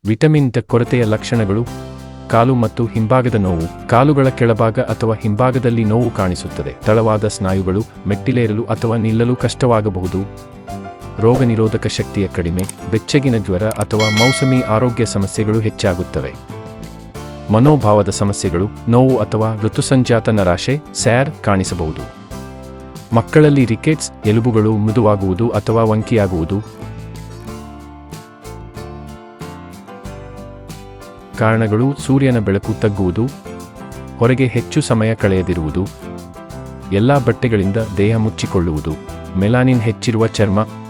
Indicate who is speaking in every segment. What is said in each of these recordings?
Speaker 1: Vitamin ಡ ಕೊರತೆಯ ಲಕ್ಷಣಗಳು: ಕಾಲು ಮತ್ತು ಹಿಂಭಾಗದ ನೋವು, ಕಾಲುಗಳ ಕೆಳಭಾಗ ಅಥವಾ ಹಿಂಭಾಗದಲ್ಲಿ ನೋವು ಕಾಣಿಸುತ್ತದೆ. ತಳವಾದ ಸ್ನಾಯುಗಳು, ಮೆಟ್ಟಿಲೇರಲು ಅಥವಾ ನಿಲ್ಲಲು ಕಷ್ಟವಾಗಬಹುದು. ರೋಗನಿರೋಧಕ ಶಕ್ತಿಯ ಕಡಿಮೆ, ಬೆಚ್ಚಗಿನ ಜ್ವರ ಅಥವಾ ಮೌಸಮಿ ಆರೋಗ್ಯ ಸಮಸ್ಯೆಗಳು ಹೆಚ್ಚಾಗುತ್ತವೆ. ಮನೋಭಾವದ ಸಮಸ್ಯೆಗಳು, ನೋವು ಅಥವಾ ಋತುಸಂಜಾತ ನರಾಶೆ ಸ್ಯಾರ್ ಕಾಣಿಸಬಹುದು. ಮಕ್ಕಳಲ್ಲಿ ರಿಕೆಟ್ಸ್, ಎಲುಬುಗಳು ಮೃದುವಾಗುವುದು ಅಥವಾ ವಂಕಿಯಾಗುವುದು. ಕಾರಣಗಳು: ಸೂರ್ಯನ ಬೆಳಕು ತಗ್ಗುವುದು, ಹೊರಗೆ ಹೆಚ್ಚು ಸಮಯ ಕಳೆಯದಿರುವುದು, ಎಲ್ಲಾ ಬಟ್ಟೆಗಳಿಂದ ದೇಹ ಮುಚ್ಚಿಕೊಳ್ಳುವುದು. ಮೆಲಾನಿನ್ ಹೆಚ್ಚಿರುವ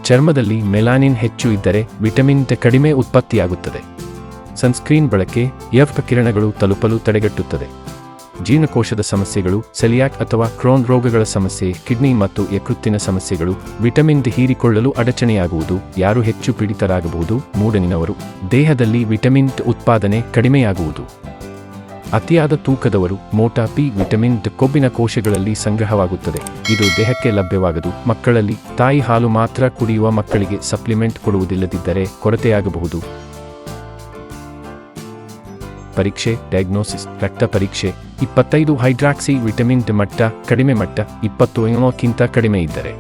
Speaker 1: ಚರ್ಮದಲ್ಲಿ ಮೆಲಾನಿನ್ ಹೆಚ್ಚು ಇದ್ದರೆ ವಿಟಮಿನ್ ಡ ಕಡಿಮೆ ಉತ್ಪತ್ತಿಯಾಗುತ್ತದೆ. ಸನ್ಸ್ಕ್ರೀನ್ ಬಳಕೆ UV ಕಿರಣಗಳು ತಲುಪಲು ತಡೆಗಟ್ಟುತ್ತದೆ. ಜೀರ್ಣಕೋಶದ ಸಮಸ್ಯೆಗಳು, ಸೆಲಿಯಾಕ್ ಅಥವಾ ಕ್ರೋನ್ ರೋಗಗಳ ಸಮಸ್ಯೆ, ಕಿಡ್ನಿ ಮತ್ತು ಯಕೃತ್ತಿನ ಸಮಸ್ಯೆಗಳು, ವಿಟಮಿನ್ ಡಿ ಹೀರಿಕೊಳ್ಳಲು ಅಡಚಣೆಯಾಗುವುದು. ಯಾರು ಹೆಚ್ಚು ಪೀಡಿತರಾಗಬಹುದು? ಮೂಡನಿನವರು. ದೇಹದಲ್ಲಿ ವಿಟಮಿನ್ ಡಿ ಉತ್ಪಾದನೆ ಕಡಿಮೆಯಾಗುವುದು. ಅತಿಯಾದ ತೂಕದವರು. ಮೋಟಾ ಪಿ ವಿಟಮಿನ್ ಡಿ ಕೊಬ್ಬಿನ ಕೋಶಗಳಲ್ಲಿ ಸಂಗ್ರಹವಾಗುತ್ತದೆ, ಇದು ದೇಹಕ್ಕೆ ಲಭ್ಯವಾಗದು. ಮಕ್ಕಳಲ್ಲಿ ತಾಯಿ ಹಾಲು ಮಾತ್ರ ಕುಡಿಯುವ ಮಕ್ಕಳಿಗೆ ಸಪ್ಲಿಮೆಂಟ್ ಕೊಡುವುದಿಲ್ಲದಿದ್ದರೆ ಕೊರತೆಯಾಗಬಹುದು. ಪರೀಕ್ಷೆ ಡಯಾಗ್ನೋಸಿಸ್: ರಕ್ತ ಪರೀಕ್ಷೆ 25 ಹೈಡ್ರಾಕ್ಸಿ ವಿಟಮಿನ್ ಡಿ ಮಟ್ಟ ಕಡಿಮೆ, ಮಟ್ಟ 20 mgಕ್ಕಿಂತ ಕಡಿಮೆ ಇದ್ದರೆ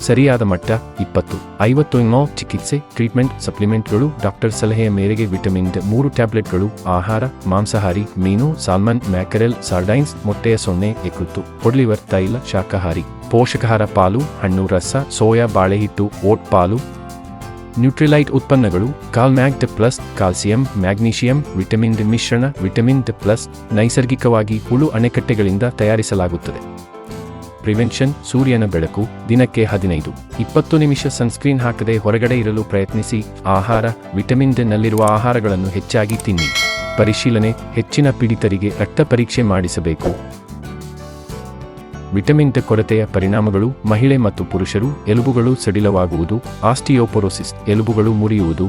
Speaker 1: ಸರಿಯಾದ ಮಟ್ಟ 20, 50 mg. ಚಿಕಿತ್ಸೆ ಟ್ರೀಟ್ಮೆಂಟ್ ಸಪ್ಲಿಮೆಂಟ್ಗಳು ಡಾಕ್ಟರ್ ಸಲಹೆಯ ಮೇರೆಗೆ ವಿಟಮಿನ್ ಡಿ 3 ಟ್ಯಾಬ್ಲೆಟ್ಗಳು. ಆಹಾರ: ಮಾಂಸಾಹಾರಿ, ಮೀನು, ಸಾಲ್ಮನ್, ಮ್ಯಾಕರೆಲ್, ಸಾರ್ಡೈನ್ಸ್, ಮೊಟ್ಟೆಯ ಸೊನ್ನೆ, ಯಕೃತ್ತು, ಕೊಡ್ಲಿವರ್ ತೈಲ. ಶಾಕಾಹಾರಿ: ಪೋಷಕಾಹಾರ, ಪಾಲು, ಹಣ್ಣು, ರಸ, ಸೋಯಾ, ಬಾಳೆಹಿಟ್ಟು, ಓಟ್ ಪಾಲು. ನ್ಯೂಟ್ರಿಲೈಟ್ ಉತ್ಪನ್ನಗಳು: CalMag D plus, calcium, magnesium, vitamin D ಮಿಶ್ರಣ. ವಿಟಮಿನ್ ಡಿ ಪ್ಲಸ್ ನೈಸರ್ಗಿಕವಾಗಿ ಹುಳು ಅಣೆಕಟ್ಟೆಗಳಿಂದ ತಯಾರಿಸಲಾಗುತ್ತದೆ. ಪ್ರಿವೆನ್ಷನ್: ಸೂರ್ಯನ ಬೆಳಕು, ದಿನಕ್ಕೆ 15-20 ನಿಮಿಷ ಸನ್ಸ್ಕ್ರೀನ್ ಹಾಕದೆ ಹೊರಗಡೆ ಇರಲು ಪ್ರಯತ್ನಿಸಿ. ಆಹಾರ: ವಿಟಮಿನ್ ಡಿ ನಲ್ಲಿರುವ ಆಹಾರಗಳನ್ನು ಹೆಚ್ಚಾಗಿ ತಿನ್ನಿ. ಪರಿಶೀಲನೆ: ಹೆಚ್ಚಿನ ಪೀಡಿತರಿಗೆ ರಕ್ತ ಪರೀಕ್ಷೆ ಮಾಡಿಸಬೇಕು. ವಿಟಮಿನ್ ಡಿ ಕೊರತೆಯ ಪರಿಣಾಮಗಳು: ಮಹಿಳೆ ಮತ್ತು ಪುರುಷರು. ಎಲುಬುಗಳು ಸಡಿಲವಾಗುವುದು, ಆಸ್ಟಿಯೋಪೊರೋಸಿಸ್, ಎಲುಬುಗಳು ಮುರಿಯುವುದು,